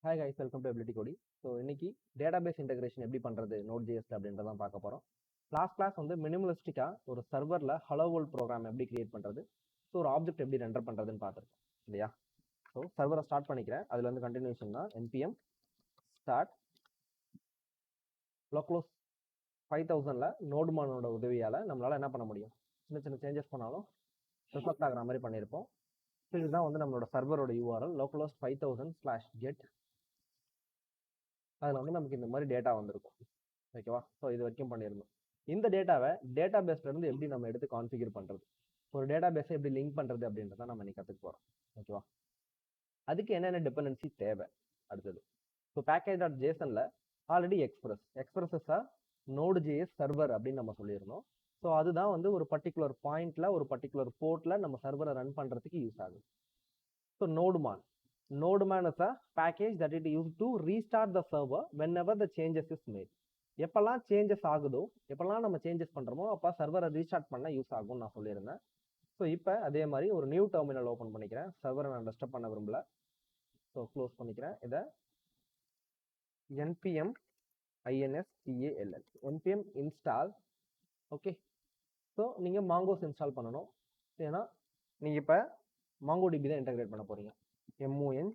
Hi guys, welcome to ability கோடி. So இன்னைக்கு database integration எப்படி பண்ணுறது Node.js அப்படின்றதான் பார்க்க போகிறோம். கிளாஸ் வந்து மினிமலிஸ்டிக்காக ஒரு சர்வரில் ஹலோ வேர்ல்ட் ப்ரோக்ராம் எப்படி கிரியேட் பண்ணுறது, ஸோ ஒரு ஆப்ஜெக்ட் எப்படி ரெண்டர் பண்ணுறதுன்னு பார்த்துருக்கோம் இல்லையா. ஸோ சர்வரை ஸ்டார்ட் பண்ணிக்கிறேன். அதில் வந்து கண்டினியூஷன் தான் npm ஸ்டார்ட் லோக்லோஸ் 5000 நோடுமானோட உதவியால் நம்மளால் என்ன பண்ண முடியும், சின்ன சின்ன சேஞ்சஸ் பண்ணாலும் ரிஃப்ளெக்ட் ஆகிற மாதிரி பண்ணியிருப்போம். ஸோ இதுதான் வந்து நம்மளோட சர்வரோட URL localhost 5000/get. அதில் வந்து நமக்கு இந்த மாதிரி டேட்டா வந்திருக்கும். ஓகேவா. ஸோ இது வரைக்கும் பண்ணியிருந்தோம். இந்த டேட்டாவை டேட்டா பேஸ்லேருந்து எப்படி நம்ம எடுத்து கான்ஃபிகர் பண்ணுறது, ஒரு டேட்டா பேஸை எப்படி லிங்க் பண்ணுறது அப்படின்றத நம்ம இன்னைக்கு கற்றுக்க போகிறோம். ஓகேவா. அதுக்கு என்னென்ன டிபெண்டன்சி தேவை அடுத்தது. ஸோ package.jsonல ஆல்ரெடி எக்ஸ்பிரஸ் Node.js சர்வர் அப்படின்னு நம்ம சொல்லியிருந்தோம். ஸோ அதுதான் வந்து ஒரு பர்டிகுலர் பாயிண்ட்ல ஒரு பர்டிகுலர் போர்ட்ல நம்ம சர்வரை ரன் பண்ணுறதுக்கு யூஸ் ஆகுது. So Nodeman is a package that it used to restart the server whenever the changes is made. எப்பெல்லாம் சேஞ்சஸ் ஆகுதோ, எப்பெல்லாம் நம்ம சேஞ்சஸ் பண்ணுறோமோ அப்போ சர்வரை ரீஸ்டார்ட் பண்ண யூஸ் ஆகும்னு நான் சொல்லியிருந்தேன். ஸோ இப்போ அதே மாதிரி ஒரு நியூ டெர்மினல் ஓப்பன் பண்ணிக்கிறேன். சர்வரை நான் டிஸ்டர்ப் பண்ண விரும்பல. ஸோ க்ளோஸ் பண்ணிக்கிறேன். இதை npm install npm install. Okay. So நீங்கள் மாங்கோஸ் இன்ஸ்டால் பண்ணணும். ஏன்னா நீங்கள் இப்போ MongoDB தான் இன்டெகிரேட் பண்ண போகிறீங்க. MongoOS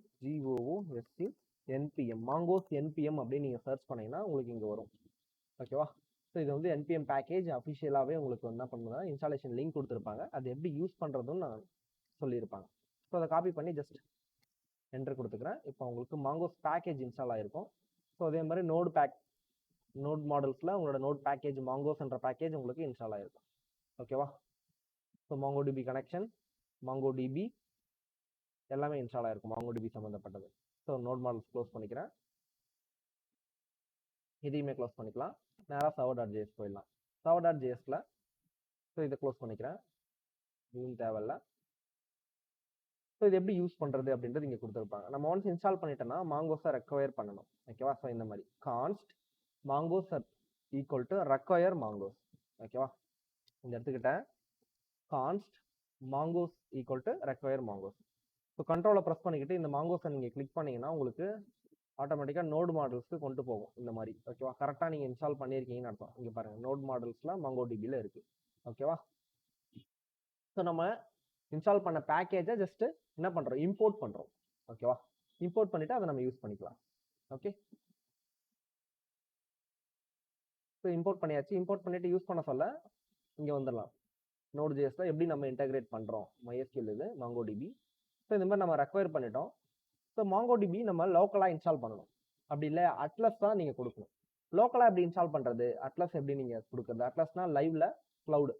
npm மாங்கோஸ் npm அப்படின்னு நீங்கள் சர்ச் பண்ணீங்கன்னா உங்களுக்கு இங்கே வரும். ஓகேவா. ஸோ இது வந்து npm பேக்கேஜ் அஃபிஷியலாகவே உங்களுக்கு என்ன பண்ணுன்னா இன்ஸ்டாலேஷன் லிங்க் கொடுத்துருப்பாங்க. அது எப்படி யூஸ் பண்ணுறதுன்னு நான் சொல்லியிருப்பாங்க. ஸோ அதை காப்பி பண்ணி ஜஸ்ட் என்ட்ரு கொடுத்துக்கிறேன். இப்போ உங்களுக்கு மாங்கோஸ் பேக்கேஜ் இன்ஸ்டால் ஆகிருக்கும். ஸோ அதே மாதிரி நோட் மாடல்ஸில் உங்களோட நோட் பேக்கேஜ் மாங்கோஸ்ன்ற பேக்கேஜ் உங்களுக்கு இன்ஸ்டால் ஆகிருக்கும். ஓகேவா. ஸோ MongoDB கனெக்ஷன், MongoDB எல்லாமே இன்ஸ்டால் ஆகிருக்கும் MongoDB சம்மந்தப்பட்டது. ஸோ நோட் மாடல்ஸ் க்ளோஸ் பண்ணிக்கிறேன். இதையுமே க்ளோஸ் பண்ணிக்கலாம். நேராக server.js போயிடலாம். server.jsல ஸோ இதை க்ளோஸ் பண்ணிக்கிறேன். இதுவும் தேவையில்ல. ஸோ இது எப்படி யூஸ் பண்ணுறது அப்படின்றது இங்கே கொடுத்துருப்பாங்க. நம்ம ஒன்ஸ் இன்ஸ்டால் பண்ணிட்டோம்னா மாங்கோஸை ரெக்வயர் பண்ணணும். ஓகேவா. ஸோ இந்த மாதிரி const mongoose equal to require mongoose. ஓகேவா. இந்த எடுத்துக்கிட்டேன் const mongoose equal to require mongoose. So கண்ட்ரோலை ப்ரெஸ் பண்ணிக்கிட்டு இந்த மாங்கோஸை நீங்கள் கிளிக் பண்ணிங்கன்னா உங்களுக்கு ஆட்டோமேட்டிக்காக நோட் மாடல்ஸ்க்கு கொண்டு போகும் இந்த மாதிரி. ஓகேவா. கரெக்டாக நீங்கள் இன்ஸ்டால் பண்ணியிருக்கீங்கன்னு அர்த்தம். இங்கே பாருங்கள் நோட் மாடல்ஸில் MongoDBயில் இருக்குது. ஓகேவா. ஸோ நம்ம இன்ஸ்டால் பண்ண பேக்கேஜை ஜஸ்ட்டு என்ன பண்ணுறோம், இம்போர்ட் பண்ணுறோம். ஓகேவா. இம்போர்ட் பண்ணிவிட்டு அதை நம்ம யூஸ் பண்ணிக்கலாம். ஓகே. ஸோ இம்போர்ட் பண்ணியாச்சு. இம்போர்ட் பண்ணிவிட்டு யூஸ் பண்ண சொல்ல இங்கே வந்துடலாம். Node.jsல எப்படி நம்ம இன்டெகிரேட் பண்ணுறோம், MySQL இது MongoDB. ஸோ இந்த மாதிரி நம்ம ரெக்வயர் பண்ணிட்டோம். ஸோ MongoDB நம்ம லோக்கலாக இன்ஸ்டால் பண்ணணும். அப்படி இல்லை அட்லஸ் தான் நீங்கள் கொடுக்கணும். லோக்கலாக எப்படி இன்ஸ்டால் பண்ணுறது, அட்லஸ் எப்படி நீங்கள் கொடுக்குறது, அட்லஸ்னா லைவ்ல க்ளவுடு.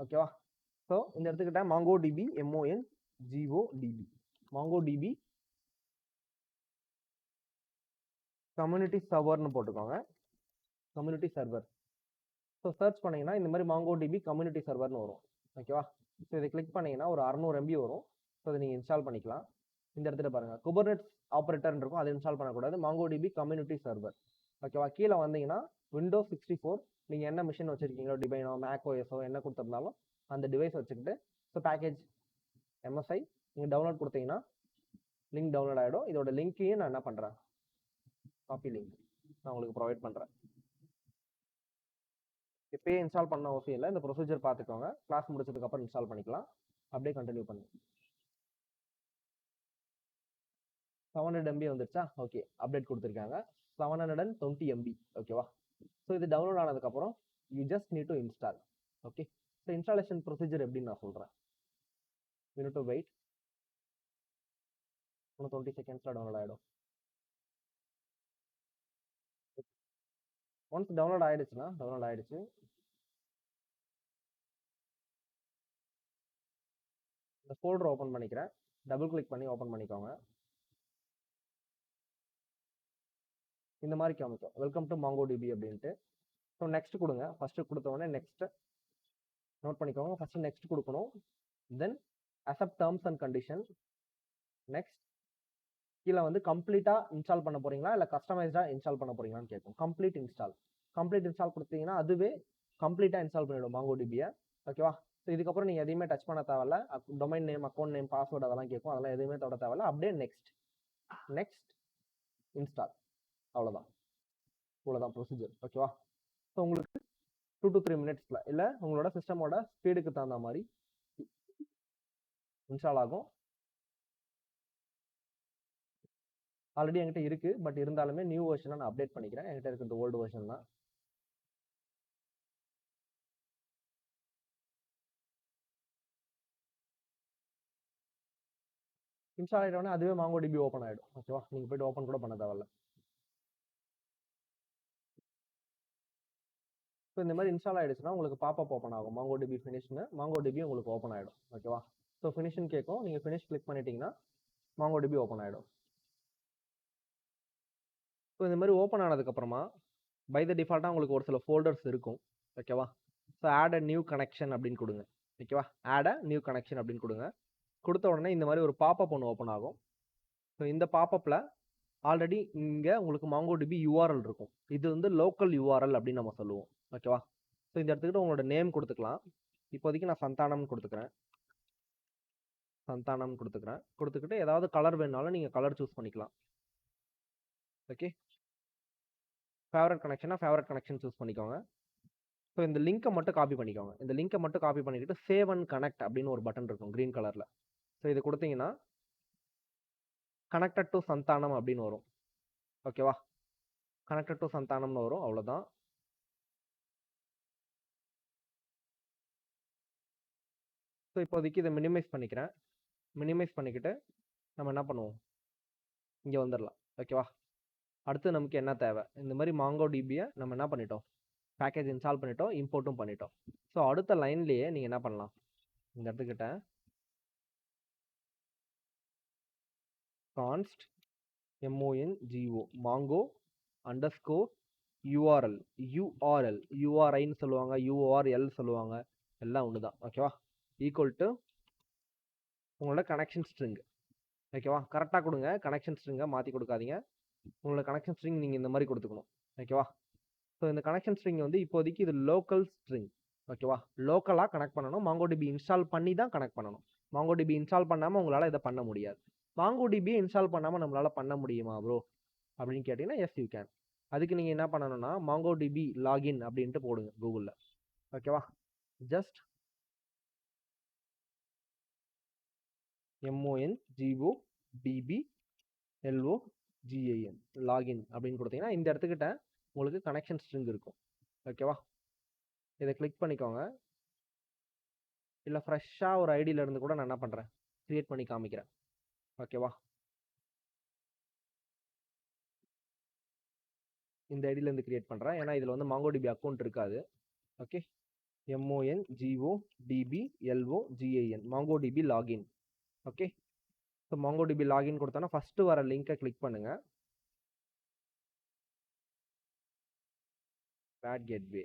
ஓகேவா. ஸோ இந்த இடத்துக்கிட்ட MongoDB MongoDB கம்யூனிட்டி சர்வர்னு போட்டுக்கோங்க. Community server. ஸோ சர்ச் பண்ணிங்கன்னா இந்த மாதிரி MongoDB கம்யூனிட்டி சர்வர்னு வரும். ஓகேவா. ஸோ இதை கிளிக் பண்ணிங்கன்னா ஒரு 600 MB வரும். ஸோ அதை நீங்கள் இன்ஸ்டால் பண்ணிக்கலாம். இந்த இடத்துல பாருங்கள் குபர்நெட்ஸ் ஆப்ரேட்டர் இருக்கும், அதை இன்ஸ்டால் பண்ணக்கூடாது. MongoDB community server. ஓகேவா. கீழே வந்தீங்கன்னா Windows 64 நீங்கள் என்ன மிஷின் வச்சுருக்கீங்களோ, டிபைனோ மேக்ஓஎஸோ என்ன கொடுத்துருந்தாலும் அந்த டிவைஸ் வச்சுக்கிட்டு ஸோ பேக்கேஜ் MSI நீங்கள் டவுன்லோட் கொடுத்தீங்கன்னா லிங்க் டவுன்லோட் ஆகிடும். இதோட லிங்க்கையும் நான் என்ன பண்ணுறேன், காப்பி லிங்க் நான் உங்களுக்கு ப்ரொவைட் பண்ணுறேன். இப்போயே இன்ஸ்டால் பண்ண அவசியம் இல்லை. இந்த ப்ரொசீஜர் பார்த்துக்கோங்க. கிளாஸ் முடிச்சதுக்கப்புறம் இன்ஸ்டால் பண்ணிக்கலாம். அப்படியே கண்டினியூ பண்ணுங்க. 700 MB வந்துருச்சா. ஓகே. அப்டேட் கொடுத்துருக்காங்க 720 MB. ஓகேவா. ஸோ இது டவுன்லோட் ஆனதுக்கப்புறம் you just need to install. Okay. So installation procedure எப்படின்னு நான் சொல்கிறேன். You need to wait. இன்னும் 20 செகண்ட்ஸில் டவுன்லோட் ஆகிடும். ஒன்ஸ் டவுன்லோட் ஆகிடுச்சுன்னா டவுன்லோட் ஆகிடுச்சு. இந்த ஃபோல்டர் ஓப்பன் பண்ணிக்கிறேன். டபுள் கிளிக் பண்ணி ஓப்பன் பண்ணிக்கோங்க. இந்த மாதிரி காமிக்கும் வெல்கம் டு MongoDB அப்படின்ட்டு. ஸோ நெக்ஸ்ட் கொடுங்க. ஃபஸ்ட்டு கொடுத்தோடனே நெக்ஸ்ட்டு நோட் பண்ணிக்கோங்க. ஃபஸ்ட்டு நெக்ஸ்ட் கொடுக்கணும். Then accept terms and condition. Next கீழே வந்து கம்ப்ளீட்டாக இன்ஸ்டால் பண்ண போகிறீங்களா இல்லை கஸ்டமைஸ்டாக இன்ஸ்டால் பண்ண போகிறீங்களான்னு கேட்கும். கம்ப்ளீட் இன்ஸ்டால் கொடுத்தீங்கன்னா அதுவே கம்ப்ளீட்டாக இன்ஸ்டால் பண்ணிவிடும் MongoDB-யை. ஓகேவா. ஸோ இதுக்கப்புறம் நீங்கள் எதையுமே டச் பண்ண தேவையில்ல. Domain name, account name, password அதெல்லாம் கேட்கும். அதெல்லாம் எதுவுமே தொட தேவையில்ல. அப்படியே நெக்ஸ்ட் இன்ஸ்டால். அவ்வளோதான். இவ்வளோதான் ப்ரொசீஜர். ஓகேவா? ஸோ உங்களுக்கு 2 to 3 மினிட்ஸில் இல்லை உங்களோட சிஸ்டமோட ஸ்பீடுக்கு தகுந்த மாதிரி இன்ஸ்டால் ஆகும். ஆல்ரெடி என்கிட்ட இருக்குது, பட் இருந்தாலுமே நியூ வெர்ஷனை நான் அப்டேட் பண்ணிக்கிறேன். என்கிட்ட இருக்கிறது ஓல்டு வெர்ஷன் தான். இன்ஸ்டால் ஆகிட்டோடனே அதுவே MongoDB ஓப்பன் ஆகிடும். ஓகேவா? நீங்கள் போய்ட்டு ஓப்பன் கூட பண்ண தேவையில்ல. ஸோ இந்த மாதிரி இன்ஸ்டால் ஆகிடுச்சுன்னா உங்களுக்கு பாப்பப் ஓப்பன் ஆகும். MongoDB ஃபினிஷ்னு MongoDB உங்களுக்கு ஓப்பன் ஆகிடும். ஓகேவா? ஸோ ஃபினிஷ்னு கேட்கும். நீங்கள் ஃபினிஷ் கிளிக் பண்ணிட்டீங்கன்னா MongoDB ஓப்பன் ஆகிடும். ஸோ இந்த மாதிரி ஓப்பன் ஆனதுக்கப்புறமா பை த டிஃபால்ட்டாக உங்களுக்கு ஒரு சில ஃபோல்டர்ஸ் இருக்கும். ஓகேவா? So add a new connection அப்படின்னு கொடுங்க. ஓகேவா? ஆட் அ நியூ கனெக்ஷன் அப்படின்னு கொடுங்க. கொடுத்த உடனே இந்த மாதிரி ஒரு பாப்பப் ஒன்று ஓப்பன் ஆகும். ஸோ இந்த பாப்பப்பில் ஆல்ரெடி இங்கே உங்களுக்கு MongoDB URL இருக்கும். இது வந்து லோக்கல் URL அப்படின்னு நம்ம சொல்லுவோம். ஓகேவா? ஸோ இந்த இடத்துக்கிட்ட உங்களோட நேம் கொடுத்துக்கலாம். இப்போதைக்கு நான் சந்தானம் கொடுத்துக்கிறேன். கொடுத்துக்கிட்டு ஏதாவது கலர் வேணுனாலும் நீங்கள் கலர் சூஸ் பண்ணிக்கலாம். ஓகே, ஃபேவரட் கனெக்ஷன் சூஸ் பண்ணிக்கோங்க. ஸோ இந்த லிங்கை மட்டும் காப்பி பண்ணிக்கோங்க. இந்த லிங்கை மட்டும் காப்பி பண்ணிக்கிட்டு சேவ் அண்ட் கனெக்ட் அப்படின்னு ஒரு பட்டன் இருக்கும் க்ரீன் கலரில். ஸோ இது கொடுத்தீங்கன்னா கனெக்டட் டு சந்தானம் அப்படின்னு வரும். ஓகேவா? கனெக்டட் டு சந்தானம்னு வரும். அவ்வளோதான். ஸோ இப்போதைக்கு இதை மினிமைஸ் பண்ணிக்கிறேன். மினிமைஸ் பண்ணிக்கிட்டு நம்ம என்ன பண்ணுவோம், இங்கே வந்துடலாம். ஓகேவா? அடுத்து நமக்கு என்ன தேவை, இந்த மாதிரி MongoDB-யை நம்ம என்ன பண்ணிட்டோம், பேக்கேஜ் இன்ஸ்டால் பண்ணிட்டோம், இம்போர்ட்டும் பண்ணிட்டோம். ஸோ அடுத்த லைன்லேயே நீங்கள் என்ன பண்ணலாம், இந்த இடத்துக்கிட்ட கான்ஸ்ட் MONGO mongo _ URL URIன்னு சொல்லுவாங்க, URL சொல்லுவாங்க, எல்லாம் ஒன்று தான். ஓகேவா? ஈக்குவல் டு உங்களோட கனெக்ஷன் ஸ்ட்ரிங். ஓகேவா? கரெக்டாக கொடுங்க. கனெக்ஷன் ஸ்ட்ரிங்கை மாற்றி கொடுக்காதீங்க. உங்களோட கனெக்ஷன் ஸ்ட்ரிங் நீங்கள் இந்த மாதிரி கொடுத்துக்கணும். ஓகேவா? ஸோ இந்த கனெக்ஷன் ஸ்ட்ரிங் வந்து இப்போதைக்கு இது லோக்கல் ஸ்ட்ரிங். ஓகேவா? லோக்கலாக கனெக்ட் பண்ணணும். MongoDB இன்ஸ்டால் பண்ணி தான் கனெக்ட் பண்ணணும். MongoDB இன்ஸ்டால் பண்ணாமல் உங்களால் இதை பண்ண முடியாது. MongoDB இன்ஸ்டால் பண்ணாமல் நம்மளால் பண்ண முடியுமா ப்ரோ அப்படின்னு கேட்டிங்கன்னா எஸ் யூ கேன். அதுக்கு நீங்கள் என்ன பண்ணணும்னா MongoDB லாகின் அப்படின்ட்டு போடுங்க கூகுளில். ஓகேவா? ஜஸ்ட் MongoDB லாகின் அப்படின்னு கொடுத்தீங்கன்னா இந்த இடத்துக்கிட்ட உங்களுக்கு கனெக்ஷன் ஸ்ட்ரிங் இருக்கும். ஓகேவா? இதை கிளிக் பண்ணிக்கோங்க. இல்லை ஃப்ரெஷ்ஷாக ஒரு ஐடியில இருந்து கூட நான் என்ன பண்ணுறேன், கிரியேட் பண்ணி காமிக்கிறேன். ஓகேவா? இந்த ஐடியிலேருந்து கிரியேட் பண்ணுறேன். ஏன்னா இதில் வந்து MongoDB அக்கௌண்ட் இருக்காது. Okay, MongoDB MongoDB login. Okay, so MongoDB login கொடுத்தோன்னா ஃபஸ்ட்டு வர லிங்கை கிளிக் பண்ணுங்கள். Bad gateway.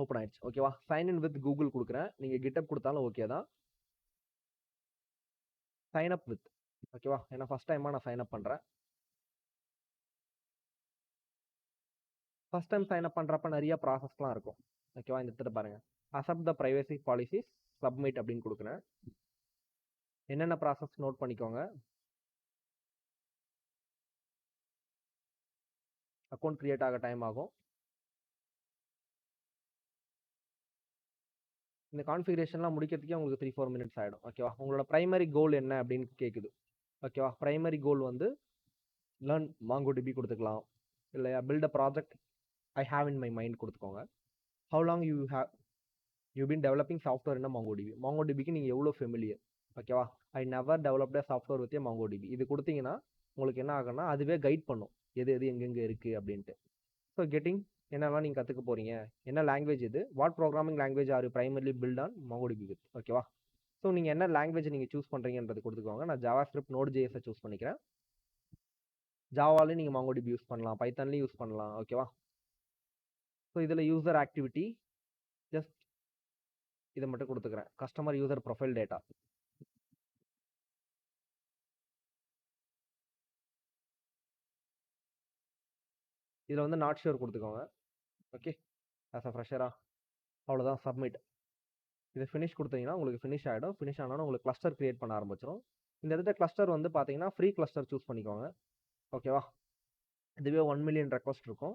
ஓப்பன் ஆயிடுச்சு. ஓகேவா? சைன் இன் வித் கூகுள் கொடுக்குறேன். நீங்கள் GitHub கொடுத்தாலும் ஓகே தான். Sign up with. ஓகேவா? ஏன்னா ஃபஸ்ட் டைமாக நான் சைன் அப் பண்ணுறேன். ஃபஸ்ட் டைம் சைன் அப் பண்ணுறப்ப நிறைய ப்ராசஸ்லாம் இருக்கும். ஓகேவா? இந்த இடத்துல பாருங்கள், accept the privacy policies, submit அப்படின்னு கொடுக்குறேன். என்னென்ன ப்ராசஸ் நோட் பண்ணிக்கோங்க. அக்கௌண்ட் கிரியேட் ஆக டைம் ஆகும். இந்த கான்ஃபிகரேஷன்லாம் முடிக்கிறதுக்கே உங்களுக்கு 3-4 மினிட்ஸ் ஆகிடும். ஓகேவா? உங்களோட ப்ரைமரி கோல் என்ன அப்படின்னு கேட்குது. ஓகேவா? ப்ரைமரி கோல் வந்து லேர்ன் MongoDB கொடுத்துக்கலாம். இல்லையா, build a project I have in my mind கொடுத்துக்கோங்க. How long you been developing software என்ன MongoDBக்கு நீங்கள் எவ்வளோ ஃபெமிலியர். ஓகேவா? I never developed a software with MongoDB. இது கொடுத்தீங்கன்னா உங்களுக்கு என்ன ஆகும்னா அதுவே கைட் பண்ணும் எது எது எங்கெங்கே இருக்குது அப்படின்ட்டு. ஸோ கெட்டிங் என்னெல்லாம் நீங்கள் கற்றுக்க போகிறீங்க, என்ன லாங்குவேஜ் இது, what programming language are primarily built on MongoDB with. ஓகேவா? ஸோ நீங்கள் என்ன லாங்குவேஜ் நீங்கள் சூஸ் பண்ணுறீங்கன்றது கொடுத்துக்கோங்க. நான் JavaScript Node.js சூஸ் பண்ணிக்கிறேன். ஜாவாலையும் நீங்கள் MongoDB யூஸ் பண்ணலாம், பைத்தான்லையும் யூஸ் பண்ணலாம். ஓகேவா? ஸோ இதில் யூசர் ஆக்டிவிட்டி ஜஸ்ட் இதை மட்டும் கொடுத்துக்கிறேன். Customer user profile data. இதில் வந்து நாட் ஷூர் கொடுத்துக்கோங்க. ஓகே, ஆஸ் அ ஃப்ரெஷரா. அவ்வளோதான் சப்மிட். இது ஃபினிஷ் கொடுத்தீங்கன்னா உங்களுக்கு ஃபினிஷ் ஆகிடும். ஃபினிஷ் ஆனோன்னா உங்களுக்கு கிளஸ்டர் கிரியேட் பண்ண ஆரம்பிச்சிடும். இந்த இடத்துல கிளஸ்டர் வந்து பார்த்தீங்கன்னா ஃப்ரீ கிளஸ்டர் சூஸ் பண்ணிக்கோங்க. ஓகேவா? இதுவே 1 மில்லியன் ரெக்வஸ்ட் இருக்கும்.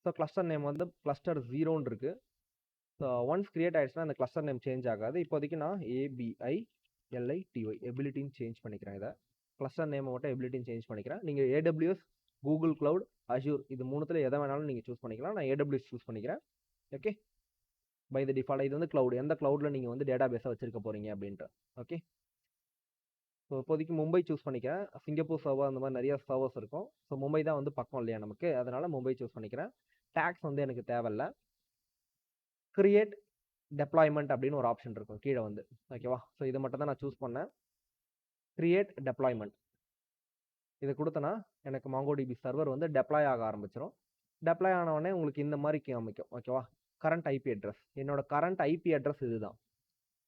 ஸோ கிளஸ்டர் நேம் வந்து கிளஸ்டர் 0ன்னு இருக்கு. ஸோ ஒன்ஸ் கிரியேட் ஆயிடுச்சுன்னா அந்த கிளஸ்டர் நேம் சேஞ்ச் ஆகாது. இப்போதைக்கு நான் ABILITY எபிலிட்டின்னு சேஞ்ச் பண்ணிக்கிறேன். இதை கிளஸ்டர் நேமை மட்டும் எபிலிட்டின்னு சேஞ்ச் பண்ணிக்கிறேன். நீங்கள் AWS, கூகுள் கிளவுட், அஷ்யூர் இது மூணுத்தில் எதை வேணாலும் நீங்கள் சூஸ் பண்ணிக்கலாம். நான் AWS சூஸ் பண்ணிக்கிறேன். ஓகே, பை த டிஃபால்ட் இது வந்து கிளவுட், எந்த கிளவுடில் நீங்கள் வந்து டேட்டா பேஸை வச்சிருக்க போகிறீங்க அப்படின்ட்டு. ஓகே, ஸோ இப்போதைக்கு மும்பை சூஸ் பண்ணிக்கிறேன். சிங்கப்பூர் சர்வர் அந்த மாதிரி நிறைய சர்வர்ஸ் இருக்கும். ஸோ மும்பை தான் வந்து பக்கம் இல்லையா நமக்கு, அதனால் மும்பை சூஸ் பண்ணிக்கிறேன். டேக்ஸ் வந்து எனக்கு தேவையில்ல. கிரியேட் டெப்ளாய்மெண்ட் அப்படின்னு ஒரு ஆப்ஷன் இருக்கும் கீழே வந்து. ஓகேவா? ஸோ இதை மட்டும் தான் நான் சூஸ் பண்ணேன். கிரியேட் டெப்ளாய்மெண்ட் இது கொடுத்தனா எனக்கு MongoDB சர்வர் வந்து டெப்ளாய் ஆக ஆரம்பிச்சிடும். டெப்ளாய் ஆனவுடனே உங்களுக்கு இந்த மாதிரி காமிக்கும். ஓகேவா? கரண்ட் ஐபி அட்ரஸ், என்னோட கரண்ட் ஐபி அட்ரஸ் இதுதான்.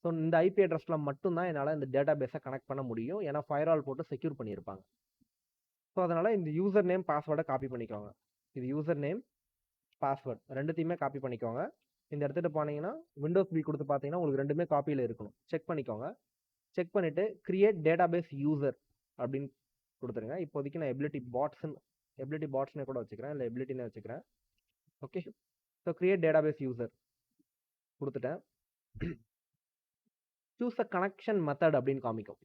ஸோ இந்த ஐபி அட்ரஸில் மட்டும்தான் என்னால் இந்த டேட்டா பேஸை கனெக்ட் பண்ண முடியும். ஏன்னா ஃபயர்வால் போட்டு செக்யூர் பண்ணியிருப்பாங்க. ஸோ அதனால் இந்த யூசர் நேம் பாஸ்வேர்டை காப்பி பண்ணிக்கோங்க. இது யூசர் நேம் பாஸ்வேர்ட் ரெண்டுத்தையுமே காப்பி பண்ணிக்கோங்க. இந்த இடத்துட்டு போனீங்கன்னா விண்டோஸ் பி கொடுத்து பார்த்தீங்கன்னா உங்களுக்கு ரெண்டுமே காப்பியில் இருக்கணும். செக் பண்ணிக்கோங்க. செக் பண்ணிவிட்டு கிரியேட் டேட்டாபேஸ் யூசர் அப்படின்னு கொடுத்துருங்க. இப்போதைக்கு நான் எபிலிட்டி பாட்ஸ்னு கூட வச்சுக்கிறேன், இல்லை எபிலிட்டினே வச்சுக்கிறேன். Okay, so create database user கொடுத்துட்டேன். சூஸ் அ கனெக்ஷன் மெத்தட் அப்படின்னு காமிக்கும்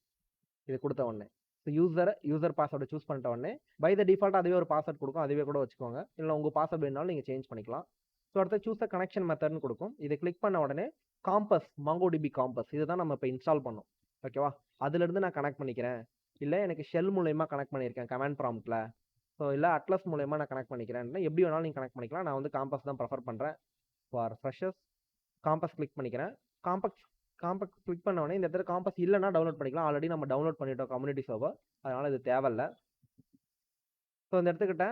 இது கொடுத்த உடனே. ஸோ யூசர் பாஸ்வேர்டை சூஸ் பண்ணிட்ட உடனே பை த டிஃபால்ட் அதுவே ஒரு பாஸ்வேர்ட் கொடுக்கும், அதுவே கூட வச்சுக்கோங்க. இல்லை உங்கள் பாஸ்வேர்ட் வேணாலும் நீங்கள் சேஞ்ச் பண்ணிக்கலாம். ஸோ அடுத்து சூஸ் அ கனெக்ஷன் மெத்தட்னு கொடுக்கும். இதை கிளிக் பண்ண உடனே காம்பஸ், MongoDB காம்பஸ் இதுதான் நம்ம இப்போ இன்ஸ்டால் பண்ணோம். ஓகேவா? அதுலேருந்து நான் கனெக்ட் பண்ணிக்கிறேன். இல்லை எனக்கு ஷெல் மூலயமா கனெக்ட் பண்ணியிருக்கேன் கமாண்ட் ப்ராம்ப்டில். ஸோ இல்லை அட்லஸ் மூலயமா நான் கனெக்ட் பண்ணிக்கிறேன். எப்படி வேணாலும் நீங்கள் கனெக்ட் பண்ணிக்கலாம். நான் வந்து காம்பஸ் தான் ப்ரிஃபர் பண்ணுறேன். ஃபார் ஃப்ரெஷர்ஸ் காம்பஸ் கிளிக் பண்ணிக்கிறேன். காம்பஸ் கிளிக் பண்ண உடனே இந்த இடத்துல காம்பஸ் இல்லைன்னா டவுன்லோட் பண்ணிக்கலாம். ஆல்ரெடி நம்ம டவுன்லோட் பண்ணிட்டோம் கம்யூனிட்டி சர்வர், அதனால் இது தேவையில்லை. ஸோ இந்த இடத்துக்கிட்ட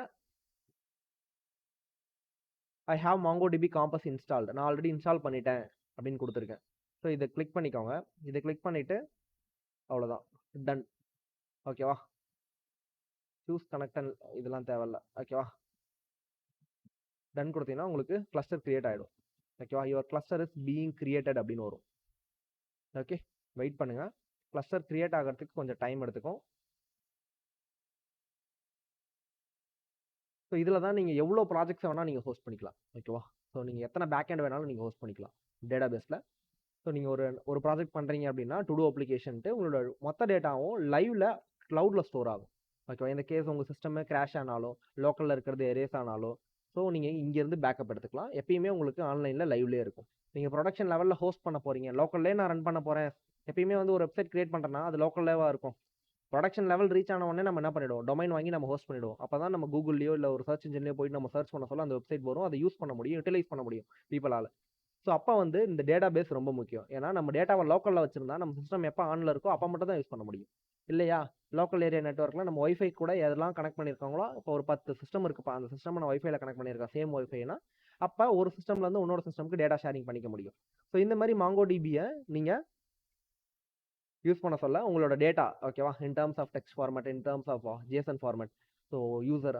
I have MongoDB compass installed, நான் ஆல்ரெடி இன்ஸ்டால் பண்ணிட்டேன் அப்படின்னு கொடுத்துருக்கேன். ஸோ இதை கிளிக் பண்ணிக்கோங்க. இதை கிளிக் பண்ணிவிட்டு அவ்வளோதான், டன். ஓகேவா? சூஸ் கனெக்டன் இதெல்லாம் தேவையில்ல. ஓகேவா? டன் கொடுத்தீங்கன்னா உங்களுக்கு கிளஸ்டர் கிரியேட் ஆகிடும். ஓகேவா? Your cluster is being created அப்படின்னு வரும். ஓகே, வெயிட் பண்ணுங்கள். கிளஸ்டர் கிரியேட் ஆகிறதுக்கு கொஞ்சம் டைம் எடுத்துக்கும். ஸோ இதில் தான் நீங்கள் எவ்வளோ ப்ராஜெக்ட்ஸ் வேணால் நீங்கள் ஹோஸ்ட் பண்ணிக்கலாம். ஓகேவா? ஸோ நீங்கள் எத்தனை பேக்எண்ட் வேணாலும் நீங்கள் ஹோஸ்ட் பண்ணிக்கலாம் டேட்டா பேஸில். ஸோ நீங்கள் ஒரு ப்ராஜெக்ட் பண்ணுறீங்க அப்படின்னா டுடோ அப்ளிகேஷன்ட்டு உங்களோட மொத்த டேட்டாவும் லைவில் க்ளவுடில் ஸ்டோர் ஆகும். ஓகேவா? இந்த கேஸ் உங்கள் சிஸ்டமே கிராஷ் ஆனாலும், லோக்கலில் இருக்கிறது எரேஸ் ஆனாலும், ஸோ நீங்கள் இங்கேருந்து பேக்கப் எடுத்துக்கலாம். எப்பயுமே உங்களுக்கு ஆன்லைனில் லைவ்லேயே இருக்கும். நீங்கள் ப்ரொடக்ஷன் லெவலில் ஹோஸ்ட் பண்ண போகிறீங்க, லோக்கல்லே நான் ரன் பண்ண போகிறேன். எப்பயுமே வந்து ஒரு வெப்சைட் கிரியேட் பண்ணுறேன்னா அது லோக்கல்லேவா இருக்கும். ப்ரொடக்ஷன் லெவல் ரீச் ஆன உடனே நம்ம என்ன பண்ணிடுவோம், டொமைன் வாங்கி நம்ம ஹோஸ்ட் பண்ணிடுவோம். அப்போ தான் நம்ம கூகுள்லையோ இல்லை ஒரு சர்ச் இன்ஜின்லையோ போயிட்டு நம்ம சர்ச் பண்ண சொல்ல அந்த வெப்சைட் வரும். அதை யூஸ் பண்ண முடியும், யூட்டிலைஸ் பண்ண முடியும் பீப்புளால். ஸோ அப்போ வந்து இந்த டேட்டா பேஸ் ரொம்ப முக்கியம். ஏன்னா நம்ம டேட்டாவை லோக்கலில் வச்சிருந்தா நம்ம சிஸ்டம் எப்போ ஆனில் இருக்கோ அப்போ மட்டும் தான் யூஸ் பண்ண முடியும். இல்லையா? லோக்கல் ஏரியா நெட்ஒர்க்கில் நம்ம ஒய்ஃபை கூட எதெல்லாம் கனெக்ட் பண்ணியிருக்காங்களோ, இப்போ ஒரு 10 சிஸ்டம் இருக்குப்பா, அந்த சிஸ்டம் நான் ஒய்ஃபைல கனெக்ட் பண்ணியிருக்கேன் சேம் ஒய்ஃபைனா, அப்போ ஒரு சிஸ்டம்லேருந்து இன்னொரு சிஸ்டம்க்கு டேட்டா ஷேரிங் பண்ணிக்க முடியும். ஸோ இந்த மாதிரி MongoDB-யை நீங்கள் யூஸ் பண்ண சொல்ல உங்களோட டேட்டா, ஓகேவா, in terms of text format, in terms of JSON format, so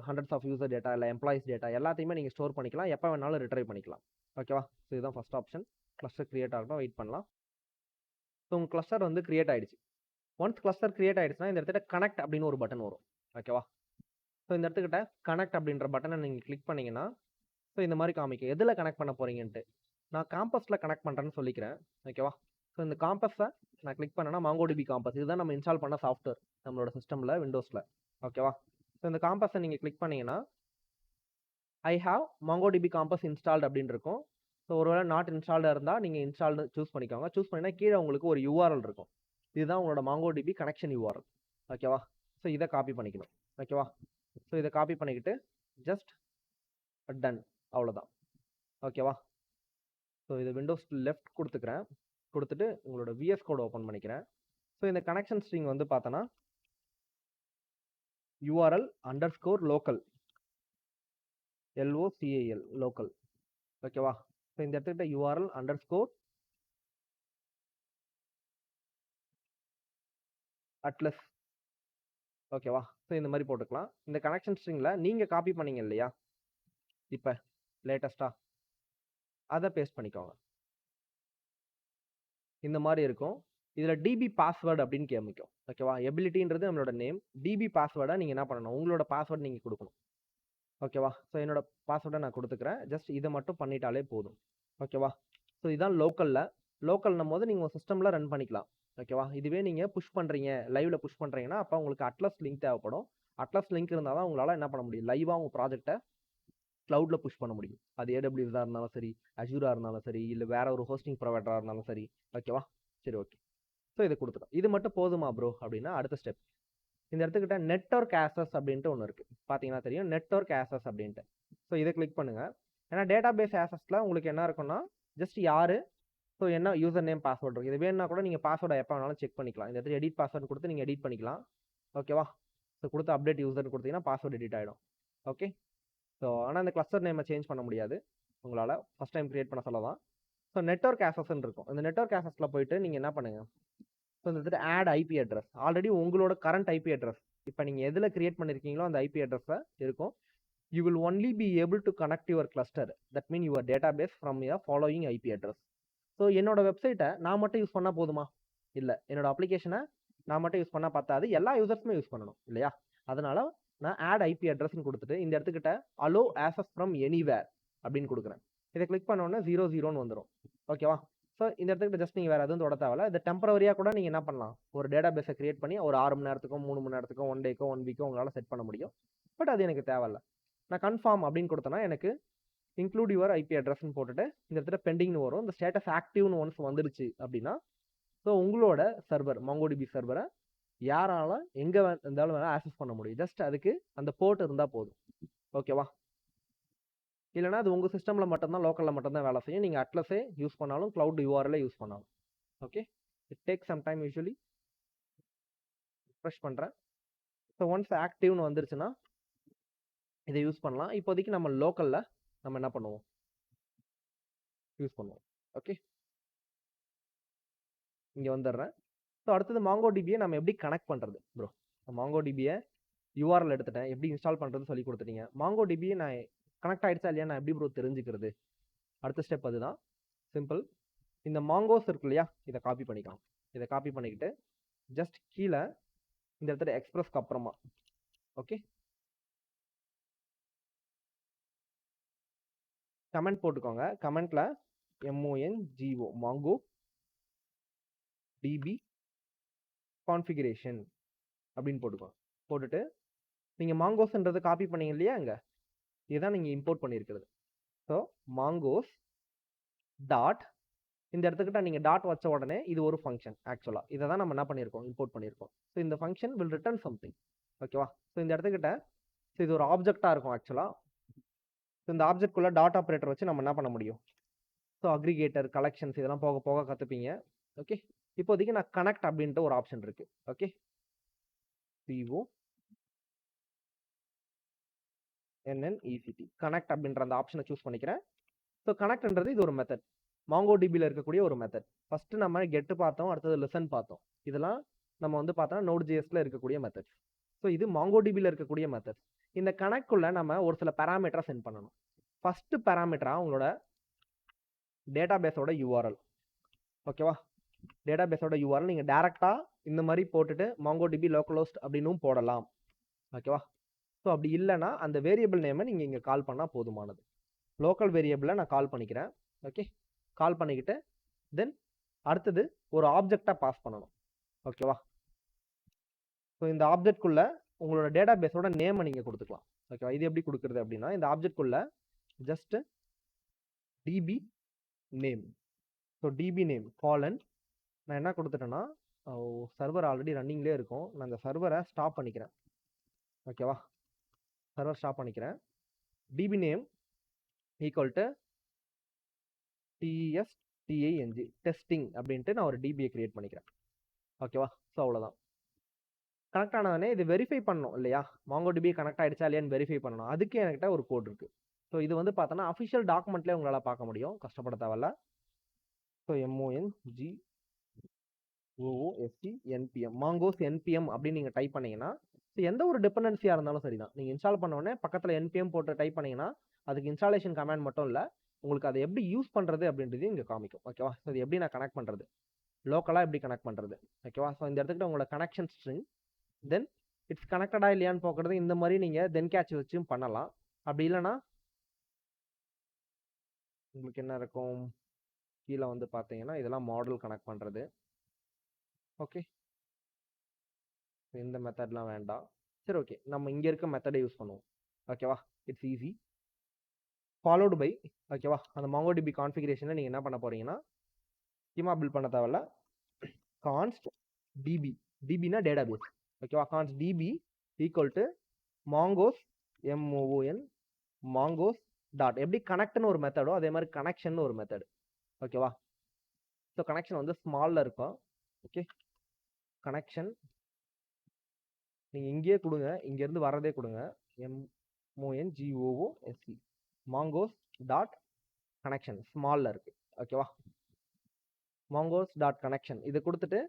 hundreds of user data இல்லை எம்ப்ளாயிஸ் டேட்டா எல்லாத்தையுமே நீங்கள் ஸ்டோர் பண்ணிக்கலாம், எப்போ வேணாலும் ரிட்ரைவ் பண்ணிக்கலாம். ஓகேவா? ஸோ இதுதான் ஃபர்ஸ்ட் ஆப்ஷன். கிளஸ்டர் கிரியேட் ஆகட்டும், வெயிட் பண்ணலாம். ஸோ உங்கள் கிளஸ்டர் வந்து கிரியேட் ஆகிடுச்சு. ஒன்ஸ் கிளஸ்டர் கிரியேட் ஆகிடுச்சுன்னா இந்த இடத்துல கனெக்ட் அப்படின்னு ஒரு பட்டன் வரும். ஓகேவா? ஸோ இந்த இடத்துக்கிட்ட கனெக்ட் அப்படின்ற பட்டனை நீங்கள் கிளிக் பண்ணிங்கன்னா ஸோ இந்த மாதிரி காமிக்கும் எதில் கனெக்ட் பண்ண போகிறீங்கன்ட்டு. நான் காம்பஸில் கனெக்ட் பண்ணுறேன்னு சொல்லிக்கிறேன். ஓகேவா? ஸோ இந்த காம்பஸை நான் கிளிக் பண்ணேன்னா MongoDB காம்பஸ் இதுதான் நம்ம இன்ஸ்டால் பண்ண சாஃப்ட்வேர் நம்மளோட சிஸ்டமில் விண்டோஸில். ஓகேவா? ஸோ இந்த காம்பஸை நீங்கள் கிளிக் பண்ணிங்கன்னா I have MongoDB compass installed அப்படின்னு இருக்கும். ஸோ ஒருவேளை நாட் இன்ஸ்டால்டாக இருந்தால் நீங்கள் இன்ஸ்டால்டு சூஸ் பண்ணிக்கோங்க. சூஸ் பண்ணினா கீழே உங்களுக்கு ஒரு URL இருக்கும். இதுதான் உங்களோட MongoDB கனெக்ஷன் URL. ஓகேவா? ஸோ இதை காப்பி பண்ணிக்கணும். ஓகேவா? ஸோ இதை காப்பி பண்ணிக்கிட்டு ஜஸ்ட் டன், அவ்வளோதான். ஓகேவா? ஸோ இது விண்டோஸ் லெஃப்ட் கொடுத்துக்கிறேன். கொடுத்துட்டு உங்களோட VS கோட் ஓப்பன் பண்ணிக்கிறேன். ஸோ இந்த கனெக்ஷன் ஸ்ட்ரிங் வந்து பார்த்தோன்னா URL underscore local, LOCAL local. ஓகேவா? ஸோ இந்த இடத்துக்கிட்ட URL அண்டர்ஸ்கோர் அட்லஸ். ஓகேவா? ஸோ இந்த மாதிரி போட்டுக்கலாம். இந்த கனெக்ஷன் ஸ்ட்ரிங்கில் நீங்கள் காப்பி பண்ணீங்க இல்லையா இப்போ லேட்டஸ்ட்டாக, அதை பேஸ்ட் பண்ணிக்கோங்க. இந்த மாதிரி இருக்கும். இதில் டிபி பாஸ்வேர்டு அப்படின்னு கேமிக்கும். ஓகேவா? எபிலிட்டின்றது நம்மளோட நேம். டிபி பாஸ்வேர்டை நீங்கள் என்ன பண்ணணும், உங்களோட பாஸ்வேர்டு நீங்கள் கொடுக்கணும். ஓகேவா? ஸோ என்னோட பாஸ்வேர்டை நான் கொடுத்துக்கிறேன். ஜஸ்ட் இதை மட்டும் பண்ணிட்டாலே போதும். ஓகேவா? ஸோ இதான் லோக்கல்னும் போது நீங்கள் சிஸ்டமில் ரன் பண்ணிக்கலாம். ஓகேவா? இதுவே நீங்கள் புஷ் பண்ணுறீங்க, லைவ்ல புஷ் பண்ணுறீங்கன்னா அப்போ உங்களுக்கு அட்லஸ் லிங்க் தேவைப்படும். அட்லஸ் லிங்க் இருந்தால் தான் உங்களால் என்ன பண்ண முடியும், லைவாக உங்கள் ப்ராஜெக்டை க்ளவுட்ல புஷ் பண்ண முடியும். அது AWS இருந்தாலும் சரி, அஜூரா இருந்தாலும் சரி, இல்லை வேற ஒரு ஹோஸ்டிங் ப்ரொவைடராக இருந்தாலும் சரி. ஓகேவா? சரி, ஓகே. ஸோ இதை கொடுத்துட்டோம். இது மட்டும் போதுமா ப்ரோ அப்படின்னா அடுத்த ஸ்டெப் இந்த இடத்துக்கிட்ட நெட்வொர்க் ஆக்சஸ் அப்படின்ட்டு ஒன்று இருக்குது. பார்த்தீங்கன்னா தெரியும், நெட்வொர்க் ஆக்சஸ் அப்படின்ட்டு. ஸோ இதை கிளிக் பண்ணுங்கள். ஏன்னா டேட்டா பேஸ் ஆக்சஸில் உங்களுக்கு என்ன இருக்குன்னா, ஜஸ்ட் யார், ஸோ என்ன யூசர் நேம் பாஸ்வேர்டு இருக்குது. இது வேணுன்னா கூட நீங்கள் பாஸ்வேர்டை எப்போ வேணாலும் செக் பண்ணிக்கலாம். இந்த இடத்துல எடிட் பாஸ்வேர்டு கொடுத்து நீங்கள் எடிட் பண்ணிக்கலாம். ஓகேவா? ஸோ கொடுத்து அப்டேட் யூசர்னு கொடுத்தீங்கன்னா பாஸ்வேர்டு எடிட் ஆகிடும். ஓகே. ஸோ ஆனால் இந்த கிளஸ்டர் நேமை சேஞ்ச் பண்ண முடியாது உங்களால், ஃபஸ்ட் டைம் க்ரியேட் பண்ண சொல்லலாம். ஸோ நெட்வொர்க் ஆக்சஸ்ன்னு இருக்கும். இந்த நெட்வொர்க் ஆக்சஸில் போயிட்டு நீங்கள் என்ன பண்ணுங்கள், ஸோ இந்த இடத்துல ஆட் ஐபி அட்ரஸ். ஆல்ரெடி உங்களோட கரண்ட் ஐபி அட்ரஸ், இப்போ நீங்கள் எதில் கிரியேட் பண்ணியிருக்கீங்களோ அந்த ஐபி அட்ரஸில் இருக்கும். You will only be able to connect your cluster, that mean your database from your following IP address. So என்னோட வெப்சைட்டை நான் மட்டும் யூஸ் பண்ணால் போதுமா? இல்லை, என்னோட அப்ளிகேஷனை நான் மட்டும் யூஸ் பண்ணால் பத்தாது, எல்லா யூசர்ஸுமே யூஸ் பண்ணணும் இல்லையா? அதனால நான் ஆட் ஐபி அட்ரஸ்ன்னு கொடுத்துட்டு இந்த இடத்துக்கிட்ட அலோ ஆக்சஸ் ஃப்ரம் எனிவேர் அப்படின்னு கொடுக்குறேன். இதை கிளிக் பண்ணோன்னே 00 வந்துடும். ஓகேவா? ஸோ இந்த இடத்துக்கு ஜஸ்ட் நீங்கள் வேறு எதுவும் தொட தேவையில்ல. இது டெம்பரவரியாக கூட நீங்கள் என்ன பண்ணலாம், ஒரு டேட்டா பேஸை கிரியேட் பண்ணி ஒரு 6 மணி நேரத்துக்கோ 3 மணி நேரத்துக்கோ 1 டேக்கோ 1 வீக்கோ உங்களால் செட் பண்ண முடியும். பட் அது எனக்கு தேவையில்ல. நான் கன்ஃபார்ம் அப்படின்னு கொடுத்தேன்னா எனக்கு இன்க்ளூட் யுவர் ஐபி அட்ரஸ்ன்னு போட்டுட்டு இந்த இடத்துல பெண்டிங்னு வரும். இந்த ஸ்டேட்டஸ் ஆக்டிவ்னு ஒன்ஸ் வந்துடுச்சு அப்படின்னா, ஸோ உங்களோட சர்வர் MongoDB சர்வரை யாராலும் எங்கே இருந்தாலும் வேணால் ஆக்சஸ் பண்ண முடியும். ஜஸ்ட் அதுக்கு அந்த போர்ட் இருந்தால் போதும். ஓகேவா? இல்லைனா அது உங்கள் சிஸ்டமில் மட்டும்தான், லோக்கலில் மட்டும்தான் வேலை செய்யும். நீங்கள் அட்லஸே யூஸ் பண்ணாலும், க்ளவுட் URL யூஸ் பண்ணாலும். Okay. It take some time. Usually refresh பண்ணுறேன். ஸோ ஒன்ஸ் ஆக்டிவ்னு வந்துருச்சுன்னா இதை யூஸ் பண்ணலாம். இப்போதைக்கு நம்ம லோக்கலில் நம்ம என்ன பண்ணுவோம், யூஸ் பண்ணுவோம். ஓகே, இங்கே வந்துடுறேன். ஸோ அடுத்தது MongoDB-யை நம்ம எப்படி கனெக்ட் பண்ணுறது ப்ரோ? MongoDB-யை URL எடுத்துட்டேன், எப்படி இன்ஸ்டால் பண்ணுறது சொல்லி கொடுத்துட்டீங்க. MongoDB-யை நான் கனெக்ட் ஆகிடுச்சா இல்லையா நான் எப்படி ப்ரோ தெரிஞ்சுக்கிறது? அடுத்த ஸ்டெப் அதுதான். சிம்பிள். இந்த மாங்கோஸ் இருக்கு இல்லையா, இதை காப்பி பண்ணிக்கலாம். இதை காப்பி பண்ணிக்கிட்டு ஜஸ்ட் கீழே இந்த இடத்துல எக்ஸ்பிரஸ்க்கு அப்புறமா ஓகே கமெண்ட் போட்டுக்கோங்க. கமெண்ட்ல MONGO மாங்கோ DB கான்ஃபிகரேஷன் அப்படின்னு போட்டுக்கோங்க. போட்டுட்டு நீங்கள் மாங்கோஸ்ன்றது காப்பி பண்ணீங்க இல்லையா, இங்கே இதுதான் நீங்கள் இம்போர்ட் பண்ணியிருக்கிறது. ஸோ மாங்கோஸ் டாட், இந்த இடத்துக்கிட்ட நீங்கள் டாட் வச்ச உடனே இது ஒரு ஃபங்க்ஷன். ஆக்சுவலாக இதை தான் நம்ம என்ன பண்ணியிருக்கோம், இம்போர்ட் பண்ணியிருக்கோம். ஸோ இந்த ஃபங்க்ஷன் வில் ரிட்டர்ன் சம்திங். ஓகேவா? ஸோ இந்த இடத்துக்கிட்ட ஸோ இது ஒரு ஆப்ஜெக்டாக இருக்கும் ஆக்சுவலாக. ஸோ இந்த ஆப்ஜெக்ட்குள்ளே டாட் ஆப்ரேட்டர் வச்சு நம்ம என்ன பண்ண முடியும், ஸோ அக்ரிகேட்டர், கலெக்ஷன்ஸ் இதெல்லாம் போக போக கற்றுப்பீங்க. ஓகே, இப்போதைக்கு நான் கனெக்ட் அப்படின்ட்டு ஒரு ஆப்ஷன் இருக்குது. ஓகே, CONNECT கனெக்ட் அப்படின்ற அந்த ஆப்ஷனை சூஸ் பண்ணிக்கிறேன். ஸோ கனெக்ட்ன்றது இது ஒரு மெத்தட், MongoDB-ல இருக்கக்கூடிய ஒரு மெத்தட். ஃபர்ஸ்ட் நம்ம கெட் பார்த்தோம், அடுத்தது லிசன் பார்த்தோம். இதெல்லாம் நம்ம வந்து பார்த்தோம்னா Node.js-ல இருக்கக்கூடிய மெத்தட்ஸ். ஸோ இது MongoDB-ல இருக்கக்கூடிய மெத்தட்ஸ். இந்த கனெக்ட்குள்ள நம்ம ஒரு சில பேராமீட்டரை சென்ட் பண்ணணும். ஃபர்ஸ்ட் பேராமீட்டரா உங்களோட டேட்டாபேஸோட URL. ஓகேவா? டேட்டாபேஸோட URL நீங்கள் டேரெக்டாக இந்த மாதிரி போட்டுட்டு MongoDB localhost அப்படின்னும் போடலாம். ஓகேவா? ஸோ அப்படி இல்லைன்னா அந்த வேரியபிள் நேமை நீங்கள் இங்கே கால் பண்ணால் போதுமானது. லோக்கல் வேரியபிளை நான் கால் பண்ணிக்கிறேன். ஓகே, கால் பண்ணிக்கிட்டு தென் அடுத்தது ஒரு ஆப்ஜெக்டாக பாஸ் பண்ணணும். ஓகேவா? ஸோ இந்த ஆப்ஜெக்ட்குள்ளே உங்களோட டேட்டாபேஸோட நேமை நீங்கள் கொடுத்துக்கலாம். ஓகேவா? இது எப்படி கொடுக்குறது அப்படின்னா, இந்த ஆப்ஜெக்ட்குள்ளே just DB name. So DB name colon நான் என்ன கொடுத்துட்டேன்னா, சர்வர் ஆல்ரெடி ரன்னிங்லேயே இருக்கும், நான் இந்த சர்வரை ஸ்டாப் பண்ணிக்கிறேன். ஓகேவா? சர்வர் ஸ்டாப் பண்ணிக்கிறேன். DP name equal to TSTING testing அப்படின்ட்டு நான் ஒரு டிபியை கிரியேட் பண்ணிக்கிறேன். ஓகேவா? ஸோ அவ்வளோதான். கனெக்ட் ஆனவனே இது வெரிஃபை பண்ணணும் இல்லையா, MongoDB கனெக்ட் ஆகிடுச்சா இல்லையான்னு வெரிஃபை பண்ணணும். அதுக்கு என்கிட்ட ஒரு கோட் இருக்குது. ஸோ இது வந்து பார்த்தோன்னா அஃபிஷியல் டாக்குமெண்ட்லேயே உங்களால் பார்க்க முடியும், கஷ்டப்பட தேவையில்ல. ஸோ MongoSNPM மாங்கோஸ் NPM அப்படின்னு நீங்கள் டைப் பண்ணிங்கன்னா, ஸோ எந்த ஒரு டிபெண்டன்சியாக இருந்தாலும் சரி தான், நீங்கள் இன்ஸ்டால் பண்ண உடனே பக்கத்தில் NPM போட்டு டைப் பண்ணிங்கன்னா அதுக்கு இன்ஸ்டாலேஷன் கமாண்ட் மட்டும் இல்லை, உங்களுக்கு அதை எப்படி யூஸ் பண்ணுறது அப்படின்றதையும் இங்கே காமிக்கும். ஓகேவா? ஸோ இது எப்படி நான் கனெக்ட் பண்ணுறது, லோக்கலாக எப்படி கனெக்ட் பண்ணுறது. ஓகேவா? ஸோ இந்த இடத்துக்கிட்ட உங்களோட கனெக்ஷன் ஸ்ட்ரிங், தென் இட்ஸ் கனெக்டடா இல்லையான்னு பார்க்குறது. இந்த மாதிரி நீங்கள் தென் கேட்ச் வச்சும் பண்ணலாம். அப்படி இல்லைன்னா உங்களுக்கு என்ன இருக்கும், கீழே வந்து பார்த்தீங்கன்னா இதெல்லாம் மாடல் கனெக்ட் பண்ணுறது. ஓகே, இந்த மெத்தட்லாம் வேண்டாம். சரி, ஓகே, நம்ம இங்கே இருக்க மெத்தடை யூஸ் பண்ணுவோம். ஓகேவா? It's easy. ஃபாலோடு பை, ஓகேவா, அந்த MongoDB கான்ஃபிகரேஷனை நீங்கள் என்ன பண்ண போகிறீங்கன்னா, ஸ்கீமா பில்ட் பண்ண தேவையில்ல, கான்ஸ்ட் டிபி, டிபினா டேட்டாபேஸ். ஓகேவா? Const DB equal to mongoose, MOON mongoose dot, எப்படி கனெக்ட்னு ஒரு மெத்தடோ அதே மாதிரி கனெக்ஷன் ஒரு மெத்தடு. ஓகேவா? ஸோ கனெக்ஷன் வந்து ஸ்மாலில் இருக்கும். ஓகே, கனெக்ஷன் நீங்கள் இங்கேயே கொடுங்க, இங்கேருந்து வரதே கொடுங்க. MONGOOSC மாங்கோஸ் டாட் கனெக்ஷன் ஸ்மாலில் இருக்குது. ஓகேவா? மாங்கோஸ் டாட் கனெக்ஷன் இது கொடுத்துட்டு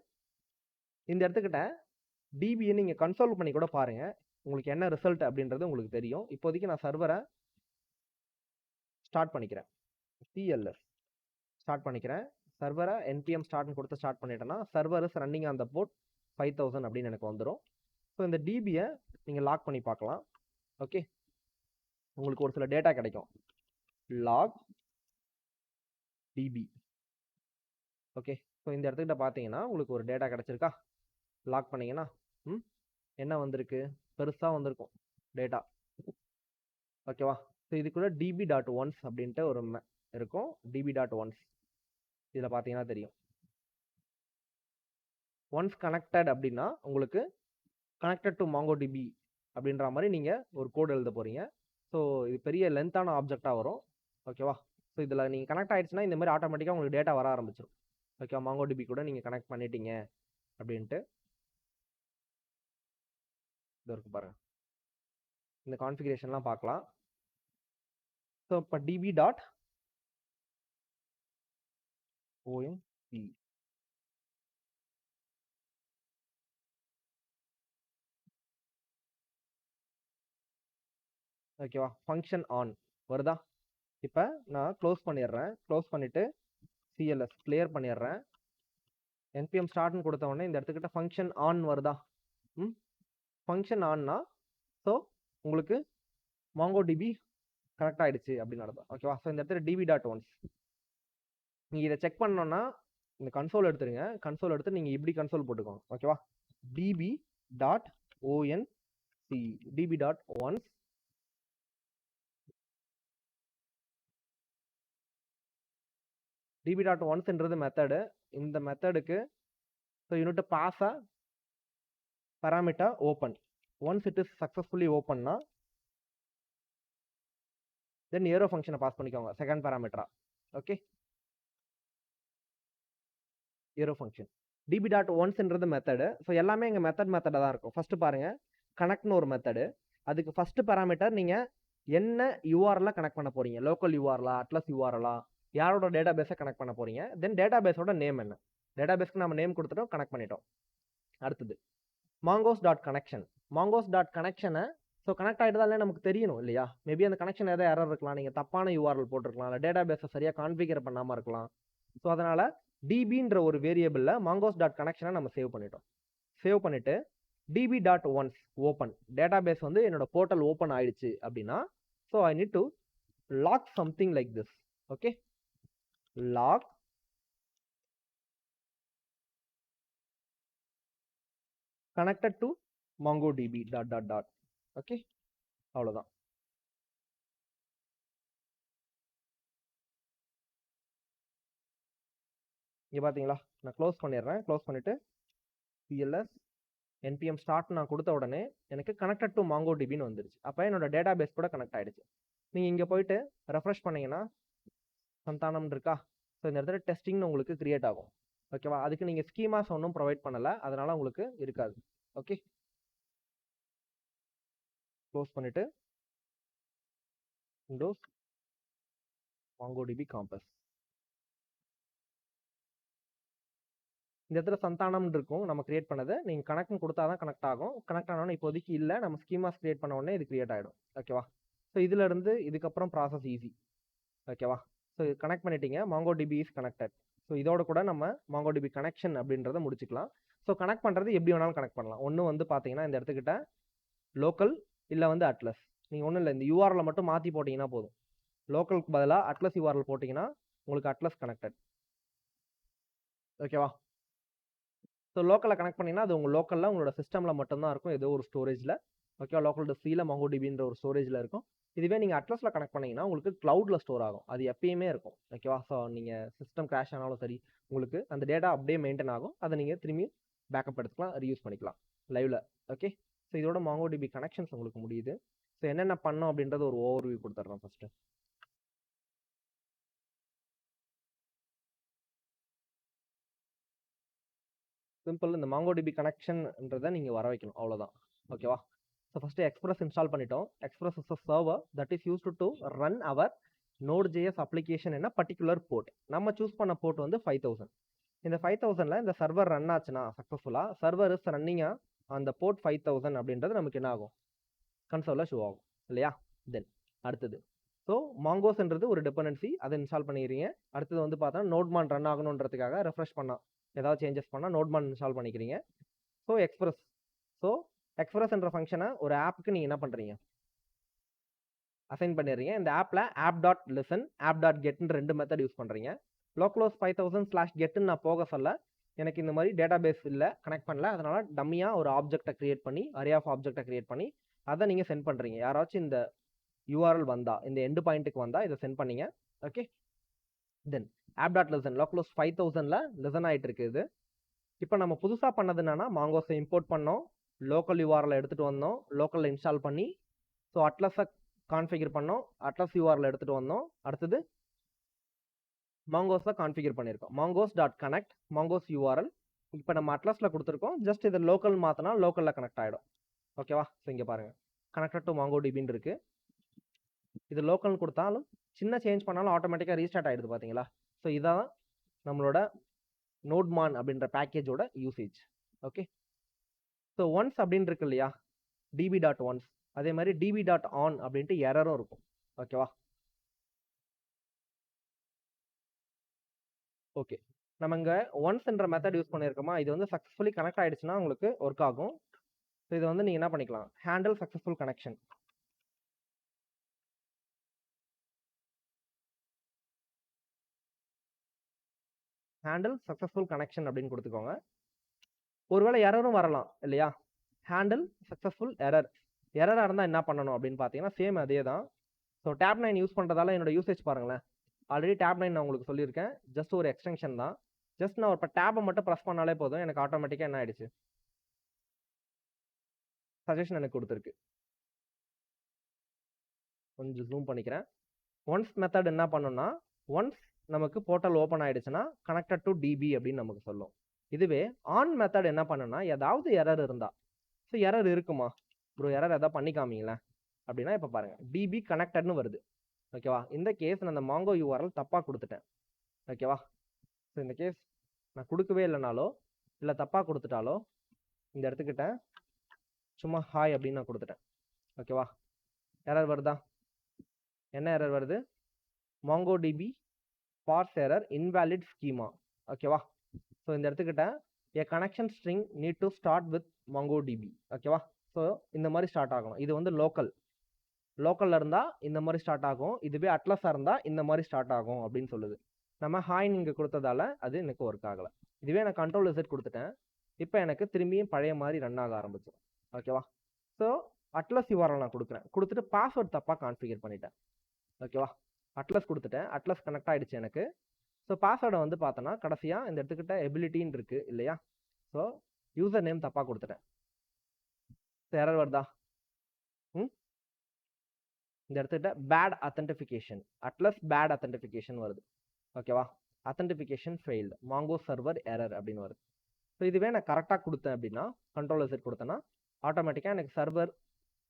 இந்த இடத்துக்கிட்ட டிபியை நீங்கள் கன்சோல் பண்ணி கூட பாருங்கள், உங்களுக்கு என்ன ரிசல்ட் அப்படின்றது உங்களுக்கு தெரியும். இப்போதைக்கு நான் சர்வரை ஸ்டார்ட் பண்ணிக்கிறேன், CLS ஸ்டார்ட் பண்ணிக்கிறேன். சர்வரை npm ஸ்டார்ட்னு கொடுத்து ஸ்டார்ட் பண்ணிட்டேன்னா server is running on the port 5000 அப்படின்னு எனக்கு வந்துடும். ஸோ இந்த டிபியை நீங்கள் லாக் பண்ணி பார்க்கலாம். ஓகே, உங்களுக்கு ஒரு சில டேட்டா கிடைக்கும், லாக் டிபி. ஓகே, ஸோ இந்த இடத்துக்கிட்ட பார்த்தீங்கன்னா உங்களுக்கு ஒரு டேட்டா கிடச்சிருக்கா, லாக் பண்ணிங்கன்னா என்ன வந்திருக்கு, பெருசாக வந்திருக்கும் டேட்டா. ஓகேவா? ஸோ இதுக்குள்ள db.once அப்படின்ட்டு ஒரு இருக்கும், db.once இதில் பார்த்தீங்கன்னா தெரியும். ஒன்ஸ் கனெக்டட் அப்படின்னா உங்களுக்கு கனெக்டட் டு MongoDB அப்படின்ற மாதிரி நீங்கள் ஒரு கோட் எழுத போகிறீங்க. ஸோ இது பெரிய லென்த்தான ஆப்ஜெக்டாக வரும். ஓகேவா? ஸோ இதில் நீங்கள் கனெக்ட் ஆகிடுச்சுன்னா இந்த மாதிரி ஆட்டோமேட்டிக்காக உங்களுக்கு டேட்டா வர ஆரம்பிச்சிடும். ஓகேவா? MongoDB கூட நீங்கள் கனெக்ட் பண்ணிட்டீங்க அப்படின்ட்டு இது இருக்கு பாருங்கள். இந்த கான்ஃபிகரேஷன்லாம் பார்க்கலாம். ஸோ இப்போ db.onc ஓகேவா? ஃபங்க்ஷன் ஆன் வருதா? இப்போ நான் க்ளோஸ் பண்ணிடுறேன், க்ளோஸ் பண்ணிவிட்டு CLS கிளியர் பண்ணிடுறேன். npm ஸ்டார்ட்னு கொடுத்த உடனே இந்த இடத்துக்கிட்ட ஃபங்க்ஷன் ஆன் வருதா? ஃபங்க்ஷன் ஆன்னா ஸோ உங்களுக்கு MongoDB கனெக்ட் ஆகிடுச்சு அப்படின்னு அர்த்தம். ஓகேவா? ஸோ இந்த இடத்துல db.once நீங்கள் இதை செக் பண்ணோன்னா இந்த கன்சோல் எடுத்துருங்க, கன்சோல் எடுத்து நீங்கள் இப்படி கன்சோல் போட்டுக்கோங்க. ஓகேவா? db.onc db.once db.onceன்றது மெத்தடு. இந்த மெத்தடுக்கு so you need pass a parameter open. Once it is successfully ஓப்பன்னா தென் ஏரோ ஃபங்க்ஷனை பாஸ் பண்ணிக்கோங்க செகண்ட் பராமீட்டரா. ஓகே, ஏரோ ஃபங்க்ஷன் db.onceன்றது மெத்தடு. ஸோ எல்லாமே எங்கள் மெத்தடாக தான் இருக்கும். ஃபஸ்ட்டு பாருங்கள், கனெக்ட்னு ஒரு மெத்தடு. அதுக்கு ஃபஸ்ட்டு பராமீட்டர் நீங்கள் என்ன யூஆர்எல்லாம் கனெக்ட் பண்ண போகிறீங்க, லோக்கல் யூஆர்எலா அட்லஸ் யூஆர்எலா, யாரோட டேட்டா பேஸை கனெக்ட் பண்ண போகிறீங்க, தென் டேட்டா பேஸோட நேம் என்ன, டேட்டா பேஸ்க்கு நம்ம நேம் கொடுத்துட்டோம், கனெக்ட் பண்ணிட்டோம். அடுத்தது mongoose dot connection. Mongoose dot கனெக்ஷனை ஸோ கனெக்ட் ஆகிட்டதாலே நமக்கு தெரியணும் இல்லையா? மேபி அந்த கனெக்ஷன் ஏதாவது எரர் இருக்கலாம், நீங்கள் தப்பான யூஆர்எல் போட்டிருக்கலாம், இல்லை டேட்டா பேஸை சரியாக கான்ஃபிகர் பண்ணாமல் இருக்கலாம். ஸோ அதனால் டிபின்ற ஒரு வேரியபிளில் மாங்கோஸ் டாட் கனெக்ஷனை நம்ம சேவ் பண்ணிட்டோம். சேவ் பண்ணிவிட்டு db.once ஓப்பன், டேட்டா பேஸ் வந்து என்னோட போர்ட்டல் ஓப்பன் ஆயிடுச்சு அப்படின்னா so I need to log something like this. Okay, log connected to MongoDB dot dot dot. Okay, அவ்வளோதான். இங்கே பார்த்தீங்களா, நான் க்ளோஸ் பண்ணிடுறேன். க்ளோஸ் பண்ணிவிட்டு CLS npm ஸ்டார்ட் நான் கொடுத்த உடனே எனக்கு கனெக்டட் டு MongoDBன்னு வந்துருச்சு. அப்போ என்னோட டேட்டா பேஸ் கூட கனெக்ட் ஆகிடுச்சு. நீங்கள் இங்கே போயிட்டு ரெஃப்ரெஷ் பண்ணிங்கன்னா சந்தானம் இருக்கா? ஸோ இந்த இடத்துல டெஸ்டிங்னு உங்களுக்கு கிரியேட் ஆகும். ஓகேவா? அதுக்கு நீங்கள் ஸ்கீமாஸ் ஒன்றும் ப்ரொவைட் பண்ணலை, அதனால் உங்களுக்கு இருக்காது. ஓகே, க்ளோஸ் பண்ணிவிட்டு விண்டோஸ் MongoDB காம்பஸ். இந்த இடத்துல சந்தானம் இருக்கும் நம்ம கிரியேட் பண்ணது. நீங்கள் கனெக்ட்னு கொடுத்தா தான் கனெக்ட் ஆகும். கனெக்ட் ஆனோன்னு இப்போதைக்கு இல்லை, நம்ம ஸ்கீமாஸ் கிரியேட் பண்ண உடனே இது கிரியேட் ஆகிடும். ஓகேவா? ஸோ இதிலிருந்து இதுக்கப்புறம் ப்ராசஸ் ஈஸி. ஓகேவா? ஸோ கனெக்ட் பண்ணிட்டீங்க, MongoDB இஸ் கனெக்டட். ஸோ இதோட கூட நம்ம MongoDB கனெக்ஷன் அப்படின்றத முடிச்சுக்கலாம். ஸோ கனெக்ட் பண்ணுறது எப்படி வேணாலும் கனெக்ட் பண்ணலாம். ஒன்று வந்து பார்த்தீங்கன்னா இந்த இடத்துக்கிட்ட லோக்கல் இல்லை வந்து அட்லஸ். நீங்கள் ஒன்றும் இல்லை, இந்த யூஆர்எல் மட்டும் மாற்றி போட்டிங்கன்னா போதும். லோக்கலுக்கு பதிலாக அட்லஸ் யூஆர்எல் போட்டிங்கன்னா உங்களுக்கு அட்லஸ் கனெக்டட். ஓகேவா? ஸோ லோக்கலில் கனெக்ட் பண்ணிங்கன்னா அது உங்கள் லோக்கலில் உங்களோட சிஸ்டமில் மட்டும்தான் இருக்கும், ஏதோ ஒரு ஸ்டோரேஜில். ஓகேவா? லோக்கல் சியில் MongoDBன்ற ஒரு ஸ்டோரேஜில் இருக்கும். இதுவே நீங்கள் அட்லஸில் கனெக்ட் பண்ணிங்கன்னா உங்களுக்கு க்ளவுடில் ஸ்டோர் ஆகும், அது எப்பயுமே இருக்கும். ஓகேவா? ஸோ நீங்கள் சிஸ்டம் கிராஷ் ஆனாலும் சரி, உங்களுக்கு அந்த டேட்டா அப்படியே மெயின்டைன் ஆகும், அதை நீங்கள் திரும்பி பேக்கப் எடுத்துக்கலாம், ரீயூஸ் பண்ணிக்கலாம் லைவில். ஓகே, ஸோ இதோட MongoDB கனெக்ஷன்ஸ் உங்களுக்கு முடியுது. ஸோ என்னென்ன பண்ணோம் அப்படின்றது ஒரு ஓவர்வியூ கொடுத்துட்றேன் ஃபஸ்ட்டு. சிம்பிள், இந்த MongoDB கனெக்ஷன்ன்றதை நீங்கள் வர வைக்கணும், அவ்வளோதான். ஓகேவா? ஸோ ஃபஸ்ட்டு எக்ஸ்பிரஸ் இன்ஸ்டால் பண்ணிட்டோம். Express is a server that is used to run our Node.js application என்ன பர்டிகுலர் போர்ட். நம்ம சூஸ் பண்ண போர்ட் வந்து 5000. இந்த 5000ல் இந்த சர்வர் ரன் ஆச்சுன்னா சக்ஸஸ்ஃபுல்லாக, சர்வர் இஸ் ரன்னிங்காக அந்த போர்ட் 5000 அப்படின்றது நமக்கு என்ன ஆகும், கன்சோலில் ஷோ ஆகும் இல்லையா? தென் அடுத்தது, ஸோ மாங்கோஸ்ன்றது ஒரு டிபெண்டன்சி, அதை இன்ஸ்டால் பண்ணிக்கிறீங்க. அடுத்தது வந்து பார்த்தா நோட்மான் ரன் ஆகணுன்றதுக்காக ரெஃப்ரெஷ் பண்ணால் ஏதாவது சேஞ்சஸ் பண்ணால் நோட்மான் இன்ஸ்டால் பண்ணிக்கிறீங்க. ஸோ எக்ஸ்பிரஸ்ன்ற ஃபங்க்ஷனை ஒரு ஆப்புக்கு நீங்கள் என்ன பண்ணுறீங்க, அசைன் பண்ணிடுறீங்க. இந்த ஆப்பில் app.listen app.getன்னு 2 மெத்தட் யூஸ் பண்ணுறீங்க. localhost 5000/getன்னு நான் போக சொல்ல, எனக்கு இந்த மாதிரி டேட்டா பேஸ் இல்லை, கனெக்ட் பண்ணல, அதனால் டம்மியாக ஒரு ஆப்ஜெக்டை க்ரியேட் பண்ணி, அரே ஆஃப் ஆப்ஜெக்டை க்ரியேட் பண்ணி அதை நீங்கள் சென்ட் பண்ணுறீங்க. யாராச்சும் இந்த யூஆர்எல் வந்தால், இந்த எண்டு பாயிண்ட்டுக்கு வந்தால் இதை சென்ட் பண்ணீங்க. ஓகே, தென் app.listen localhost 5000ல் லிசன் ஆகிட்டு இருக்குது. இப்போ நம்ம புதுசாக பண்ணது என்னன்னா, மாங்கோஸை இம்போர்ட் பண்ணோம், லோக்கல் யூஆர்எல் எடுத்துகிட்டு வந்தோம், லோக்கலில் இன்ஸ்டால் பண்ணி, ஸோ அட்லஸை கான்ஃபிகர் பண்ணோம், அட்லஸ் யூஆர்எல் எடுத்துகிட்டு வந்தோம். அடுத்தது மாங்கோஸை கான்ஃபிகர் பண்ணியிருக்கோம், mongos.connect மாங்கோஸ் யூஆர்எல். இப்போ நம்ம அட்லஸில் கொடுத்துருக்கோம், ஜஸ்ட் இதை லோக்கல் மாற்றினா லோக்கலில் கனெக்ட் ஆகிடும். ஓகேவா? ஸோ இங்கே பாருங்கள், கனெக்டட் டு MongoDBன்னு இருக்குது. இது லோக்கல்னு கொடுத்தாலும் சின்ன சேஞ்ச் பண்ணாலும் ஆட்டோமேட்டிக்காக ரீஸ்டார்ட் ஆகிடுது, பார்த்தீங்களா? ஸோ இதான் நம்மளோட நோட்மான் அப்படின்ற பேக்கேஜோட யூசேஜ். ஓகே, ஸோ ஒன்ஸ் அப்படின்னு இருக்கு இல்லையா, db.once, அதே மாதிரி db.on அப்படின்ட்டு எரரும் இருக்கும். ஓகேவா? ஓகே, நம்ம இங்கே ஒன்ஸ்ன்ற மெத்தட் யூஸ் பண்ணியிருக்கோமா, இது வந்து சக்ஸஸ்ஃபுல்லி கனெக்ட் ஆகிடுச்சுன்னா உங்களுக்கு ஒர்க் ஆகும். ஸோ இது வந்து நீங்கள் என்ன பண்ணிக்கலாம், handle successful connection, handle successful connection அப்படின்னு கொடுத்துக்கோங்க. ஒருவேளை எரரும் வரலாம் இல்லையா, ஹேண்டில் சக்ஸஸ்ஃபுல் எரராக இருந்தால் என்ன பண்ணணும் அப்படின்னு பார்த்தீங்கன்னா சேம் அதே தான். ஸோ Tab9 யூஸ் பண்ணுறதால என்னோட யூசேஜ் பாருங்களேன், ஆல்ரெடி Tab9 நான் உங்களுக்கு சொல்லியிருக்கேன், ஜஸ்ட் ஒரு எக்ஸ்டென்ஷன் தான். ஜஸ்ட் நான் இப்போ டேபை மட்டும் ப்ரெஸ் பண்ணாலே போதும், எனக்கு ஆட்டோமேட்டிக்காக என்ன ஆயிடுச்சு, சஜஷன் எனக்கு கொடுத்துருக்கு. கொஞ்சம் ஜூம் பண்ணிக்கிறேன். ஒன்ஸ் மெத்தட் என்ன பண்ணுன்னா, ஒன்ஸ் நமக்கு போர்ட்டல் ஓப்பன் ஆயிடுச்சுன்னா கனெக்டட் டு டிபி அப்படின்னு நமக்கு சொல்லும். இதுவே ஆன் மெத்தட் என்ன பண்ணுன்னா, ஏதாவது எரர் இருந்தா, ஸோ எரர் இருக்குமா ப்ரோ, எரர் எதாவது பண்ணி காமிங்களேன் அப்படின்னா, இப்போ பாருங்க டிபி கனெக்டட்னு வருது. ஓகேவா? இந்த கேஸ் நான் அந்த மாங்கோ யூஆர்எல் தப்பாக கொடுத்துட்டேன். ஓகேவா? ஸோ இந்த கேஸ் நான் கொடுக்கவே இல்லைனாலோ இல்லை தப்பாக கொடுத்துட்டாலோ, இந்த இடத்துக்கிட்ட சும்மா ஹாய் அப்படின்னு நான் கொடுத்துட்டேன். ஓகேவா? எரர் வருதா? என்ன எரர் வருது, MongoDB parse error invalid schema. ஓகேவா? ஸோ இந்த இடத்துக்கிட்ட a connection string need to start with MongoDB. ஓகேவா? ஸோ இந்த மாதிரி ஸ்டார்ட் ஆகணும். இது வந்து லோக்கலில் இருந்தால் இந்த மாதிரி ஸ்டார்ட் ஆகும், இதுவே அட்லஸாக இருந்தால் இந்த மாதிரி ஸ்டார்ட் ஆகும் அப்படின்னு சொல்லுது. நம்ம ஹாய் இங்கே கொடுத்ததால அது எனக்கு ஒர்க் ஆகலை. இதுவே நான் Ctrl+Z கொடுத்துட்டேன், இப்போ எனக்கு திரும்பியும் பழைய மாதிரி ரன் ஆக ஆரம்பிச்சிடும். ஓகேவா? ஸோ அட்லஸ் யூஆர்எல் நான் கொடுத்துட்டு பாஸ்வேர்ட் தப்பாக கான்ஃபிகர் பண்ணிட்டேன். ஓகேவா? அட்லஸ் கொடுத்துட்டேன், அட்லஸ் கனெக்ட் ஆகிடுச்சு எனக்கு. ஸோ பாஸ்வேர்டை வந்து பார்த்தோன்னா கடைசியாக இந்த இடத்துக்கிட்ட எபிலிட்டின்னு இருக்குது இல்லையா, ஸோ யூசர் நேம் தப்பாக கொடுத்துட்டேன். ஸோ எரர் வருதா? இந்த இடத்துக்கிட்ட பேட் அத்தன்டிஃபிகேஷன், அட்லஸ் பேட் அத்தன்டிஃபிகேஷன் வருது. ஓகேவா? அத்தன்டிஃபிகேஷன் ஃபெயில்டு, மாங்கோ சர்வர் எரர் அப்படின்னு வருது. ஸோ இதுவே நான் கரெக்டாக கொடுத்தேன் அப்படின்னா, Ctrl+Z கொடுத்தேன்னா ஆட்டோமேட்டிக்காக எனக்கு சர்வர்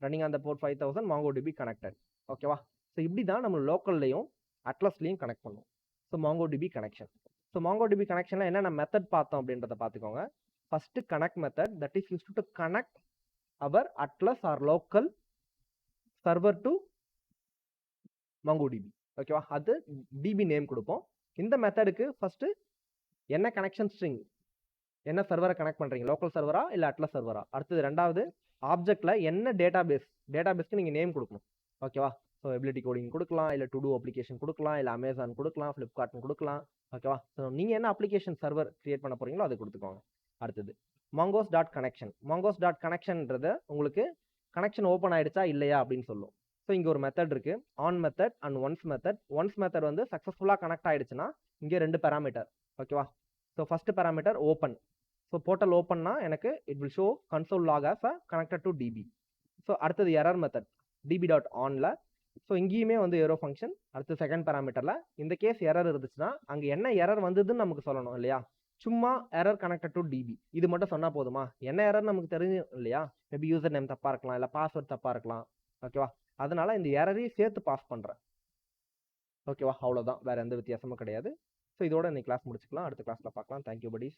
ரன்னிங் அந்த போர்ட் 5000 MongoDB கனெக்டட். ஓகேவா? ஸோ இப்படி தான் நம்ம லோக்கல்லையும் அட்லஸ்லையும் கனெக்ட் பண்ணுவோம். So MongoDB connection. So MongoDB கனெக்ஷனில் என்னென்ன மெத்தட் பார்த்தோம் அப்படின்றத பார்த்துக்கோங்க. First connect method, that is used to connect our Atlas or local server to MongoDB. ஓகேவா? அது டிபி நேம் கொடுப்போம். இந்த மெத்தடுக்கு ஃபர்ஸ்ட் என்ன கனெக்ஷன் ஸ்ட்ரிங், என்ன சர்வரை கனெக்ட் பண்றீங்க, லோக்கல் சர்வரா இல்ல அட்லஸ் சர்வரா. அடுத்தது ரெண்டாவது ஆப்ஜெக்ட்ல என்ன டேட்டாபேஸ்க்கு நீங்க நேம் கொடுக்கணும். ஓகேவா? ஸோ எபிலிட்டி கோடிங் கொடுக்கலாம், இல்ல டு டூ அப்ளிகேஷன் கொடுக்கலாம், இல்ல அமேசான் கொடுக்கலாம், ஃபிளிப்கார்ட்னு கொடுக்கலாம். ஓகேவா? ஸோ நீங்க என்ன அப்ளிகேஷன் சர்வர் கிரியேட் பண்ண போறீங்களோ அது கொடுத்துக்கோங்க. அடுத்தது mongoose dot connection. Mongoose dot கனெக்ஷன்ன்றது உங்களுக்கு கனெக்ஷன் ஓப்பன் ஆயிடுச்சா இல்லையா அப்படின்னு சொல்லும். ஸோ இங்க ஒரு மெத்தட் இருக்கு, on method and once method. Once method வந்து சக்சஸ்ஃபுல்லா கனெக்ட் ஆயிடுச்சுன்னா இங்க 2 பேராமீட்டர். ஓகேவா? So first parameter open. So portal ஓப்பன்னா எனக்கு it will show console log as connected to DB. So அடுத்தது எரர் மெத்தட் டிபி டாட் ஆன்ல. ஸோ இங்கேயுமே வந்து எரோ ஃபங்க்ஷன். அடுத்து செகண்ட் பேராமீட்டர்ல இந்த கேஸ் எரர் இருந்துச்சுன்னா அங்க என்ன எரர் வந்ததுன்னு நமக்கு சொல்லணும் இல்லையா? சும்மா எரர் கனெக்டட் டு டிபி இது மட்டும் சொன்னா போதுமா? என்ன எரர் நமக்கு தெரிஞ்சு இல்லையா? மேபி யூசர் நேம் தப்பா இருக்கலாம், இல்ல பாஸ்வேர்ட் தப்பா இருக்கலாம். ஓகேவா? அதனால இந்த எரரையும் சேர்த்து பாஸ் பண்றேன். ஓகேவா? அவ்வளவுதான், வேற எந்த வித்தியாசமும் கிடையாது. ஸோ இதோட இன்னைக்கு கிளாஸ் முடிச்சுக்கலாம். அடுத்த கிளாஸ்ல பார்க்கலாம். Thank you buddies.